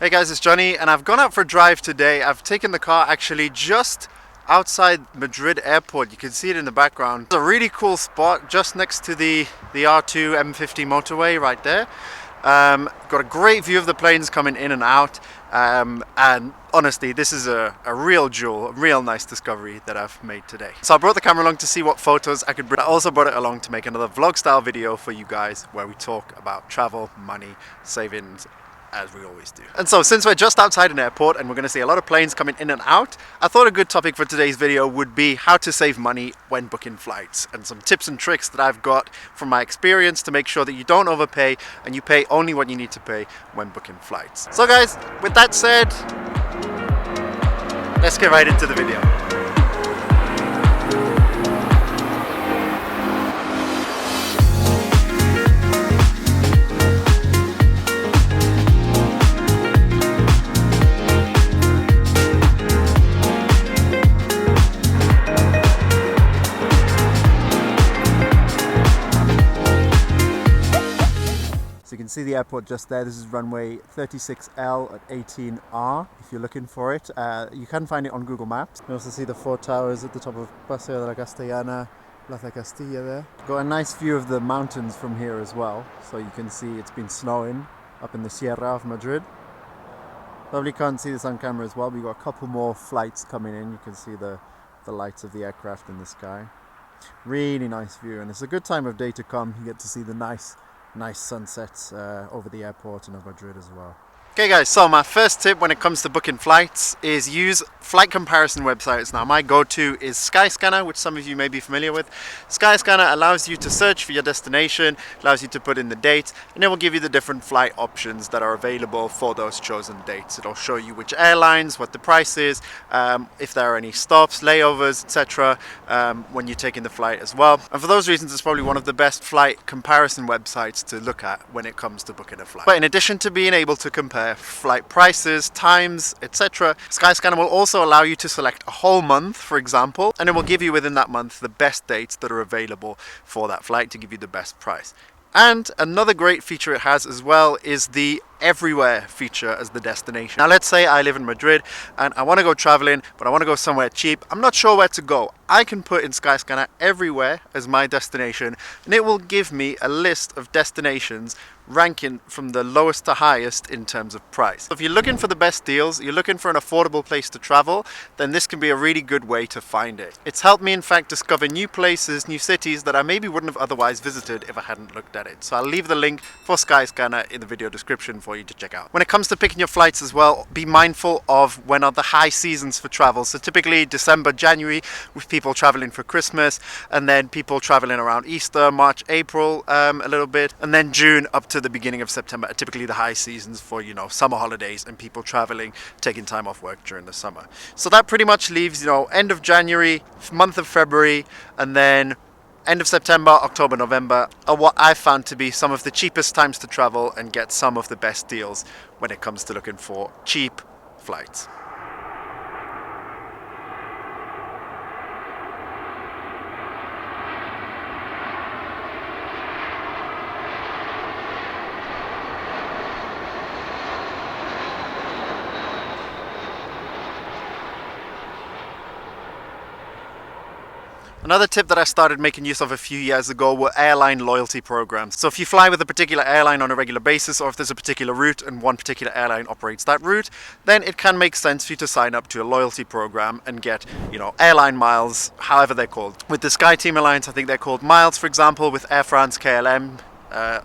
Hey guys, it's Jonny and I've gone out for a drive today. I've taken the car actually just outside Madrid airport. You can see it in the background. It's a really cool spot just next to the R2 M50 motorway right there. Got a great view of the planes coming in and out, and honestly this is a real jewel, a real nice discovery that I've made today. So I brought the camera along to see what photos I could bring. I also brought it along to make another vlog style video for you guys where we talk about travel, money, savings, as we always do. And so since we're just outside an airport and we're going to see a lot of planes coming in and out, I thought a good topic for today's video would be how to save money when booking flights, and some tips and tricks that I've got from my experience to make sure that you don't overpay and you pay only what you need to pay when booking flights. So guys, with that said, let's get right into the video. So you can see the airport just there. This is runway 36L at 18R if you're looking for it. You can find it on Google Maps. You also see the four towers at the top of Paseo de la Castellana, Plaza Castilla there. Got a nice view of the mountains from here as well. So you can see it's been snowing up in the Sierra of Madrid. Probably can't see this on camera as well, but we've got a couple more flights coming in. You can see the lights of the aircraft in the sky. Really nice view, and it's a good time of day to come. You get to see the nice sunsets over the airport and over Madrid as well. Okay guys, so my first tip when it comes to booking flights is use flight comparison websites. Now my go-to is Skyscanner, which some of you may be familiar with. Skyscanner allows you to search for your destination, allows you to put in the date, and it will give you the different flight options that are available for those chosen dates. It'll show you which airlines, what the price is, if there are any stops, layovers, etc. When you're taking the flight as well. And for those reasons, it's probably one of the best flight comparison websites to look at when it comes to booking a flight. But in addition to being able to compare flight prices, times, etc., Skyscanner will also allow you to select a whole month, for example, and it will give you within that month the best dates that are available for that flight to give you the best price. And another great feature it has as well is the everywhere feature as the destination. Now let's say I live in Madrid and I want to go traveling, but I want to go somewhere cheap. I'm not sure where to go. I can put in Skyscanner everywhere as my destination, and it will give me a list of destinations ranking from the lowest to highest in terms of price. So if you're looking for the best deals, you're looking for an affordable place to travel, then this can be a really good way to find it. It's helped me in fact discover new places, new cities that I maybe wouldn't have otherwise visited if I hadn't looked at it. So I'll leave the link for Skyscanner in the video description for you to check out. When it comes to picking your flights as well, be mindful of when are the high seasons for travel. So typically December, January, with people traveling for Christmas, and then people traveling around Easter, March, April a little bit, and then June up to the beginning of September are typically the high seasons for, you know, summer holidays and people traveling, taking time off work during the summer. So that pretty much leaves, you know, end of January, month of February, and then end of September, October, November are what I've found to be some of the cheapest times to travel and get some of the best deals when it comes to looking for cheap flights. Another tip that I started making use of a few years ago were airline loyalty programs. So if you fly with a particular airline on a regular basis, or if there's a particular route and one particular airline operates that route, then it can make sense for you to sign up to a loyalty program and get, you know, airline miles, however they're called. With the SkyTeam Alliance, I think they're called miles, for example. With Air France, KLM,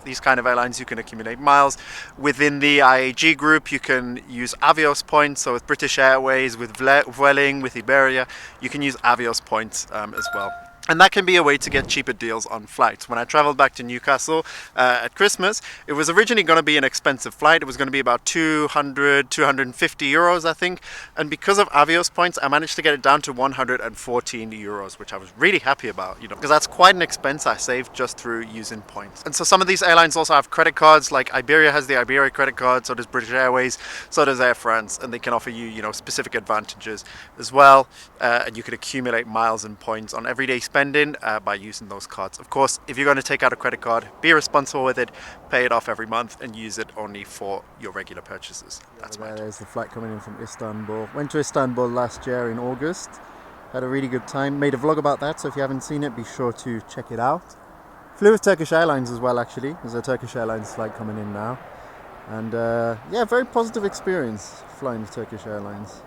these kind of airlines, you can accumulate miles. Within the IAG group, you can use Avios points. So with British Airways, with Vueling, with Iberia, you can use Avios points as well. And that can be a way to get cheaper deals on flights. When I traveled back to Newcastle at Christmas, it was originally going to be an expensive flight. It was going to be about 200, 250 euros, I think. And because of Avios points, I managed to get it down to 114 euros, which I was really happy about, you know, because that's quite an expense I saved just through using points. And so some of these airlines also have credit cards, like Iberia has the Iberia credit card, so does British Airways, so does Air France, and they can offer you, you know, specific advantages as well. And you can accumulate miles and points on everyday spending spending by using those cards. Of course, if you're going to take out a credit card, be responsible with it, pay it off every month, and use it only for your regular purchases. That's my tip. There's the flight coming in from Istanbul. Went to Istanbul last year in August. Had a really good time. Made a vlog about that, so if you haven't seen it, be sure to check it out. Flew with Turkish Airlines as well, actually. There's a Turkish Airlines flight coming in now. And yeah, very positive experience flying with Turkish Airlines.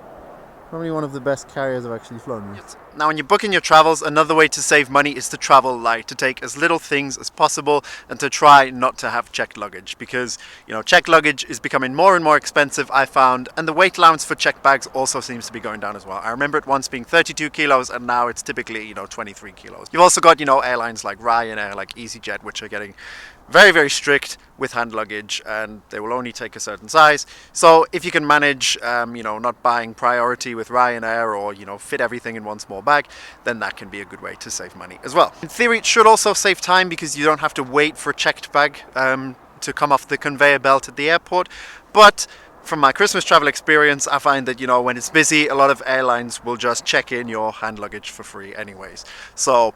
Probably one of the best carriers I've actually flown with. Yes. Now, when you're booking your travels, another way to save money is to travel light, to take as little things as possible, and to try not to have checked luggage, because checked luggage is becoming more and more expensive, I found, and the weight allowance for checked bags also seems to be going down as well. I remember it once being 32 kilos, and now it's typically 23 kilos. You've also got airlines like Ryanair, like EasyJet, which are getting very, very strict with hand luggage, and they will only take a certain size. So if you can manage, not buying priority with Ryanair, or fit everything in one small bag, then that can be a good way to save money as well. In theory, it should also save time because you don't have to wait for a checked bag to come off the conveyor belt at the airport. But from my Christmas travel experience, I find that when it's busy, a lot of airlines will just check in your hand luggage for free anyways. So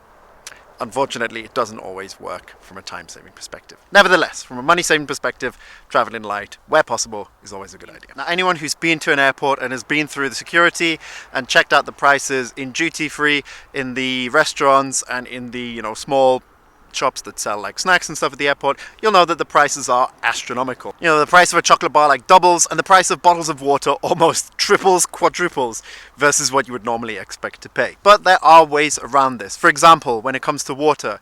unfortunately, it doesn't always work from a time-saving perspective. Nevertheless, from a money-saving perspective, traveling light, where possible, is always a good idea. Now, anyone who's been to an airport and has been through the security and checked out the prices in duty-free, in the restaurants, and in the small shops that sell like snacks and stuff at the airport, you'll know that the prices are astronomical. The price of a chocolate bar like doubles, and the price of bottles of water almost triples, quadruples versus what you would normally expect to pay. But there are ways around this. For example, when it comes to water,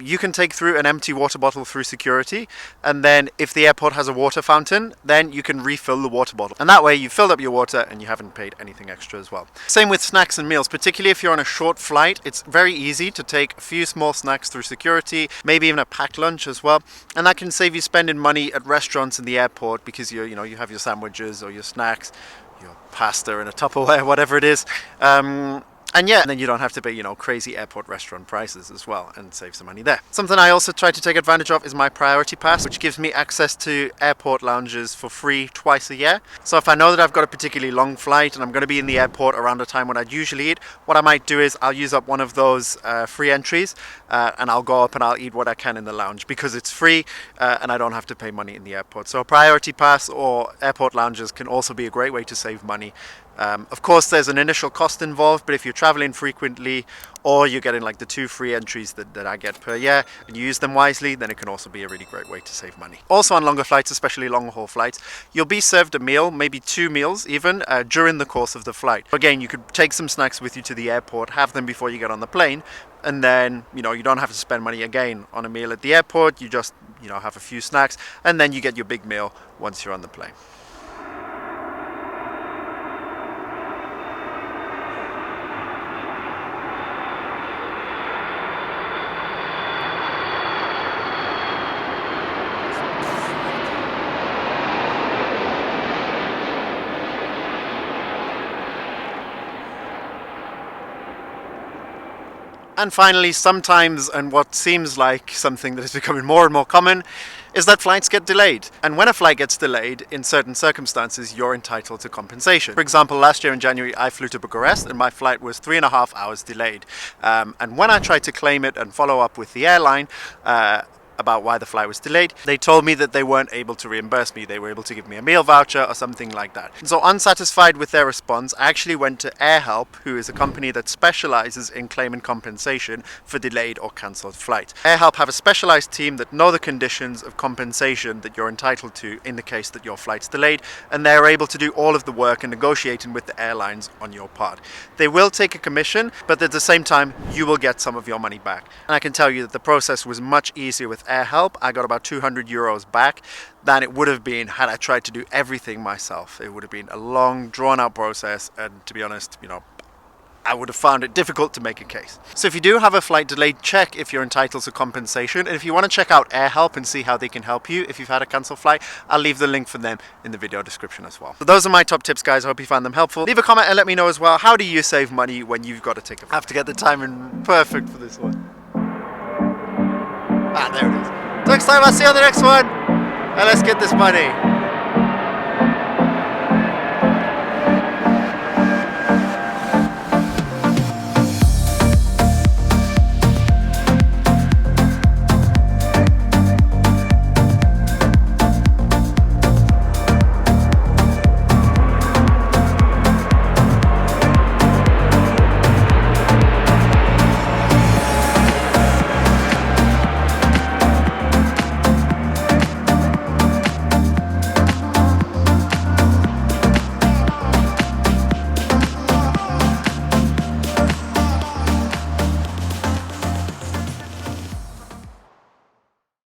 you can take through an empty water bottle through security, and then if the airport has a water fountain, then you can refill the water bottle. And that way you filled up your water and you haven't paid anything extra as well. Same with snacks and meals, particularly if you're on a short flight. It's very easy to take a few small snacks through security, maybe even a packed lunch as well, and that can save you spending money at restaurants in the airport because you have your sandwiches or your snacks, your pasta in a Tupperware, whatever it is, and then you don't have to pay crazy airport restaurant prices as well, and save some money there. Something I also try to take advantage of is my priority pass, which gives me access to airport lounges for free twice a year. So if I know that I've got a particularly long flight and I'm going to be in the airport around the time when I'd usually eat, what I might do is I'll use up one of those free entries, and I'll go up and I'll eat what I can in the lounge because it's free, and I don't have to pay money in the airport. So a priority pass or airport lounges can also be a great way to save money. Of course, there's an initial cost involved, but if you're traveling frequently, or you're getting like the 2 free entries that I get per year, and you use them wisely, then it can also be a really great way to save money. Also on longer flights, especially long haul flights, you'll be served a meal, maybe 2 meals even, during the course of the flight. Again, you could take some snacks with you to the airport, have them before you get on the plane, and then you don't have to spend money again on a meal at the airport. You just have a few snacks, and then you get your big meal once you're on the plane. And finally, sometimes, and what seems like something that is becoming more and more common, is that flights get delayed. And when a flight gets delayed, in certain circumstances, you're entitled to compensation. For example, last year in January, I flew to Bucharest and my flight was 3.5 hours delayed. And when I tried to claim it and follow up with the airline, about why the flight was delayed, they told me that they weren't able to reimburse me. They were able to give me a meal voucher or something like that. So unsatisfied with their response, I actually went to AirHelp, who is a company that specializes in claiming compensation for delayed or cancelled flights. AirHelp have a specialized team that know the conditions of compensation that you're entitled to in the case that your flight's delayed, and they're able to do all of the work and negotiating with the airlines on your part. They will take a commission, but at the same time, you will get some of your money back. And I can tell you that the process was much easier with AirHelp. I got about 200 euros back than it would have been had I tried to do everything myself. It would have been a long, drawn-out process, and to be honest, I would have found it difficult to make a case. So if you do have a flight delayed, check if you're entitled to compensation. And if you want to check out AirHelp and see how they can help you if you've had a cancelled flight, I'll leave the link for them in the video description as well. So those are my top tips, guys. I hope you found them helpful. Leave a comment and let me know as well, how do you save money when you've got to take a flight? I have to get the timing perfect for this one. Ah, there it is. Next time, I'll see you on the next one, and let's get this money.